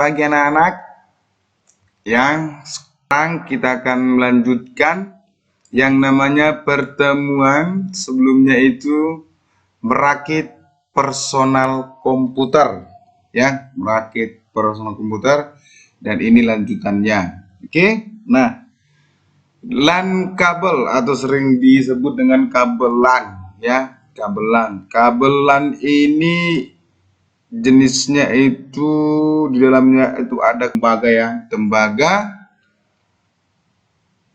Bagi anak-anak yang sekarang kita akan melanjutkan yang namanya pertemuan sebelumnya itu merakit personal komputer, ya, merakit personal komputer, dan ini lanjutannya. Oke, nah, LAN kabel atau sering disebut dengan kabel LAN, ya, kabel LAN. Kabel LAN ini jenisnya itu di dalamnya itu ada tembaga, ya, tembaga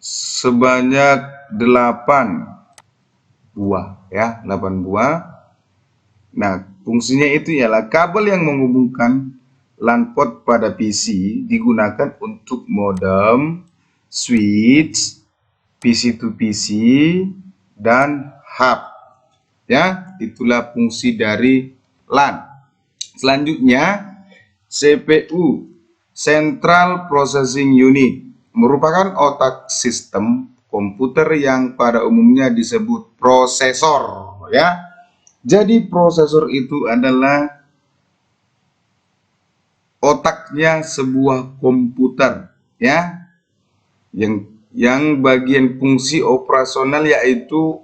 sebanyak 8 buah, ya, 8 buah. Nah, fungsinya itu ialah kabel yang menghubungkan LAN port pada PC digunakan untuk modem, switch, PC to PC, dan hub. Ya, itulah fungsi dari LAN. Selanjutnya, CPU, Central Processing Unit, merupakan otak sistem komputer yang pada umumnya disebut prosesor, ya. Jadi prosesor itu adalah otaknya sebuah komputer, ya, yang bagian fungsi operasional yaitu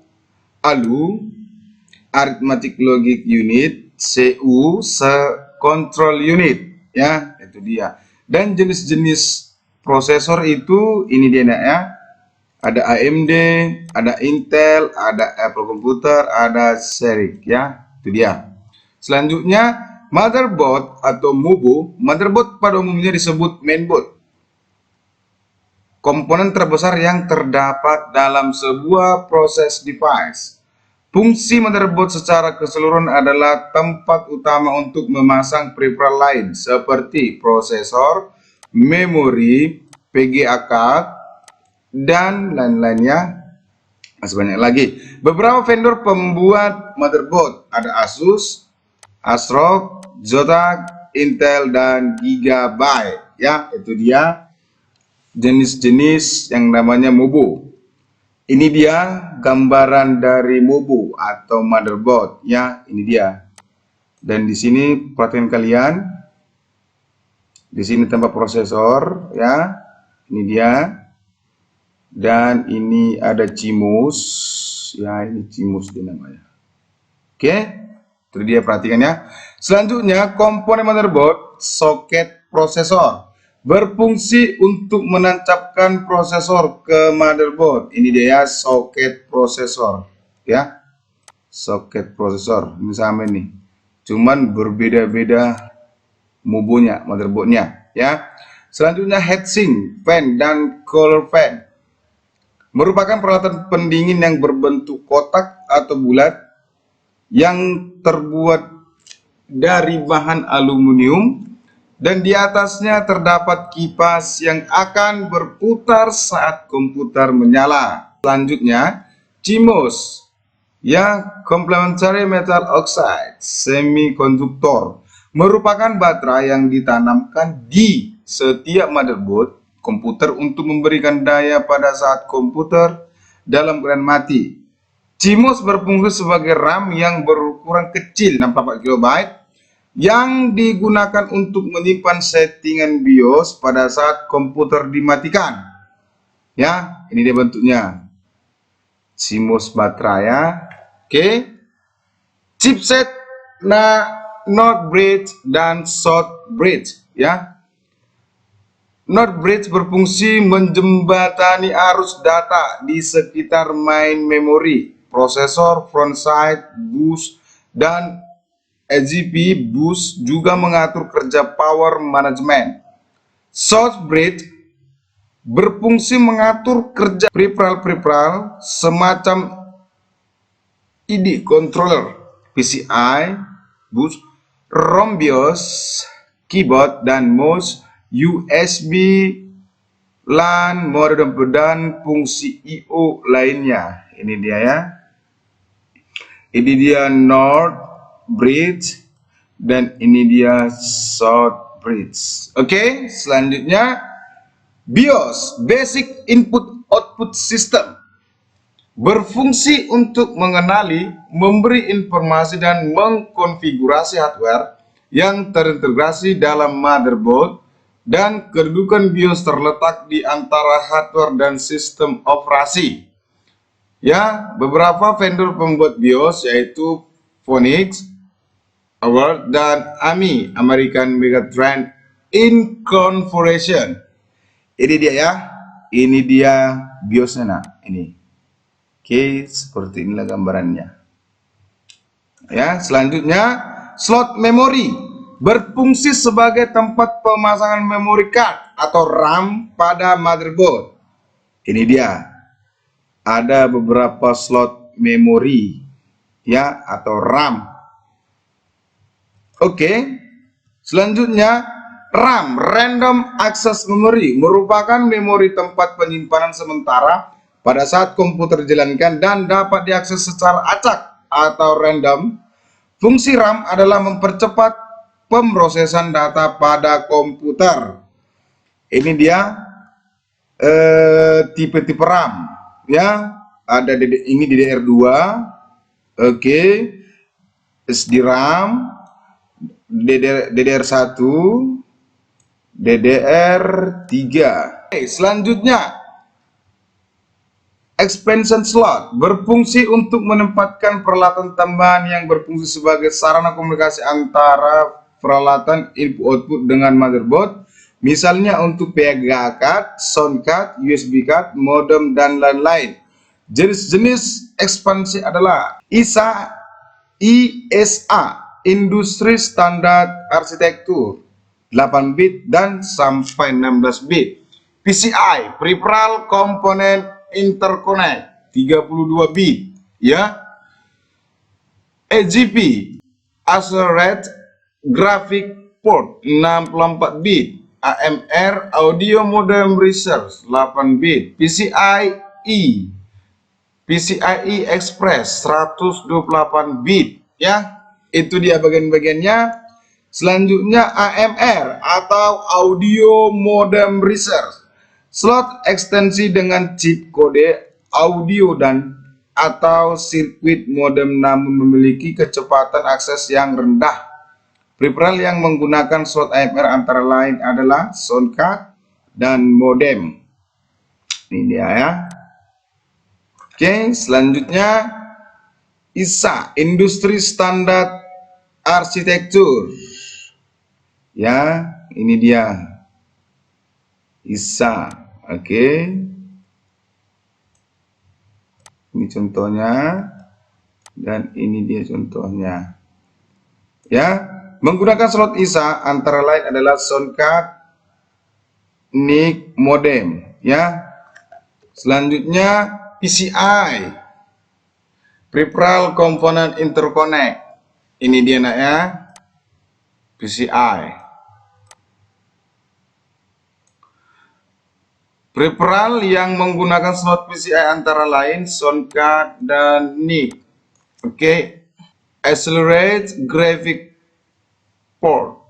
ALU, Arithmetic Logic Unit, CU, Control Unit, ya, itu dia. Dan jenis-jenis prosesor itu ini dia, ya. Ada AMD, ada Intel, ada Apple Computer, ada Xerox, ya, itu dia. Selanjutnya, motherboard atau MUBO. Motherboard pada umumnya disebut mainboard, komponen terbesar yang terdapat dalam sebuah proses device. Fungsi motherboard secara keseluruhan adalah tempat utama untuk memasang peripheral lain seperti prosesor, memori, VGA card, dan lain-lainnya. Masih banyak lagi. Beberapa vendor pembuat motherboard ada Asus, ASRock, Zotac, Intel, dan Gigabyte. Ya, itu dia jenis-jenis yang namanya MUBO. Ini dia gambaran dari MUBO atau motherboard, ya, ini dia. Dan di sini perhatikan kalian, di sini tempat prosesor, ya, ini dia. Dan ini ada CMOS, ya, ini CMOS dia namanya. Oke, itu dia, perhatikan ya. Selanjutnya komponen motherboard, soket prosesor, berfungsi untuk menancapkan prosesor ke motherboard. Ini dia soket prosesor, ya, soket prosesor. Ini sama nih, cuman berbeda-beda MUBO-nya, motherboardnya, ya. Selanjutnya heatsink, fan, dan cooler fan merupakan peralatan pendingin yang berbentuk kotak atau bulat yang terbuat dari bahan aluminium, dan di atasnya terdapat kipas yang akan berputar saat komputer menyala. Selanjutnya, CMOS, ya, Complementary Metal Oxide Semiconductor, merupakan baterai yang ditanamkan di setiap motherboard komputer untuk memberikan daya pada saat komputer dalam keadaan mati. CMOS berfungsi sebagai RAM yang berukuran kecil 64 KB yang digunakan untuk menyimpan settingan BIOS pada saat komputer dimatikan. Ya, ini dia bentuknya. CMOS baterai, ya. Oke. Chipset, NOT bridge dan short bridge, ya. NOT bridge berfungsi menjembatani arus data di sekitar main memori, prosesor, frontside, bus, dan EGP bus juga mengatur kerja power management. Short bridge berfungsi mengatur kerja peripheral semacam ID controller, PCI, bus, ROM BIOS, keyboard dan mouse, USB, LAN, modem, dan fungsi I/O lainnya. Ini dia, ya. Ini dia NOT bridge dan ini dia short bridge. Oke, selanjutnya BIOS, Basic Input Output System, berfungsi untuk mengenali, memberi informasi, dan mengkonfigurasi hardware yang terintegrasi dalam motherboard dan kedudukan BIOS terletak di antara hardware dan sistem operasi. Ya, beberapa vendor pembuat BIOS yaitu Phoenix, Award, dan AMI, American Megatrend Incorporation. Ini dia ya, ini dia BIOSnya. Nah, ini. Oke, seperti inilah gambarannya. Ya, selanjutnya slot memori berfungsi sebagai tempat pemasangan memory card atau RAM pada motherboard. Ini dia. Ada beberapa slot memori ya atau RAM. Oke. Selanjutnya RAM, Random Access Memory, merupakan memori tempat penyimpanan sementara pada saat komputer dijalankan dan dapat diakses secara acak atau random. Fungsi RAM adalah mempercepat pemrosesan data pada komputer. Ini dia tipe-tipe RAM ya. Ada ini DDR2, oke, SDRAM, DDR1, DDR3. Oke, selanjutnya expansion slot berfungsi untuk menempatkan peralatan tambahan yang berfungsi sebagai sarana komunikasi antara peralatan input output dengan motherboard, misalnya untuk VGA card, sound card, USB card, modem, dan lain-lain. Jenis-jenis ekspansi adalah ISA, Industri Standar Arsitektur, 8 bit dan sampai 16 bit. PCI, Peripheral Component Interconnect, 32 bit ya. AGP, Accelerated Graphic Port, 64 bit. AMR, Audio Modem Research, 8 bit. PCIe Express, 128 bit ya. Itu dia bagian-bagiannya. Selanjutnya AMR atau Audio Modem Research, slot ekstensi dengan chip kode audio dan atau sirkuit modem namun memiliki kecepatan akses yang rendah. Peripheral yang menggunakan slot AMR antara lain adalah sound card dan modem. Ini dia ya. Oke, selanjutnya ISA, Industri Standar Arsitektur. Ya, ini dia ISA. Oke. Ini contohnya dan ini dia contohnya. Ya, menggunakan slot ISA antara lain adalah sound card, NIC, modem, ya. Selanjutnya PCI, Peripheral Component Interconnect. Ini dia nak ya, PCI. Peripheral yang menggunakan slot PCI antara lain sound card dan NIC. Oke. Accelerate Graphic Port,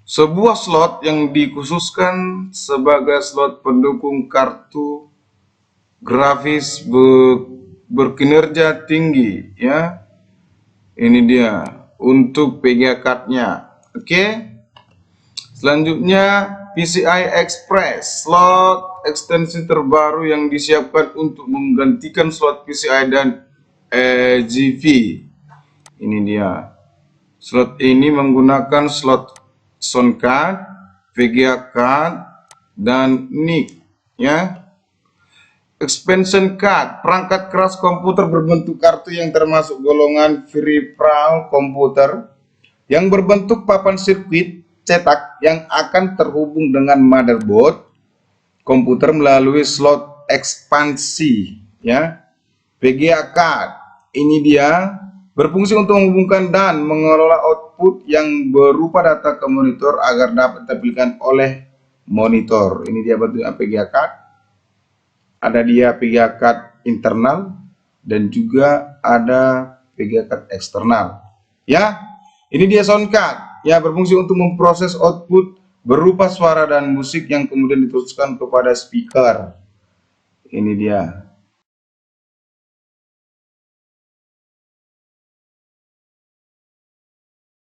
sebuah slot yang dikhususkan sebagai slot pendukung kartu grafis berkinerja tinggi ya. Ini dia untuk VGA card-nya. Oke. Selanjutnya PCI Express, slot ekstensi terbaru yang disiapkan untuk menggantikan slot PCI dan AGV. Ini dia. Slot ini menggunakan slot sound card, VGA card, dan NIC ya. Expansion card, perangkat keras komputer berbentuk kartu yang termasuk golongan peripheral komputer yang berbentuk papan sirkuit cetak yang akan terhubung dengan motherboard komputer melalui slot ekspansi ya. VGA card, ini dia, berfungsi untuk menghubungkan dan mengelola output yang berupa data ke monitor agar dapat ditampilkan oleh monitor. Ini dia bentuknya VGA card. Ada dia VGA card internal dan juga ada VGA card eksternal. Ya, ini dia sound card. Ya, berfungsi untuk memproses output berupa suara dan musik yang kemudian diteruskan kepada speaker. Ini dia.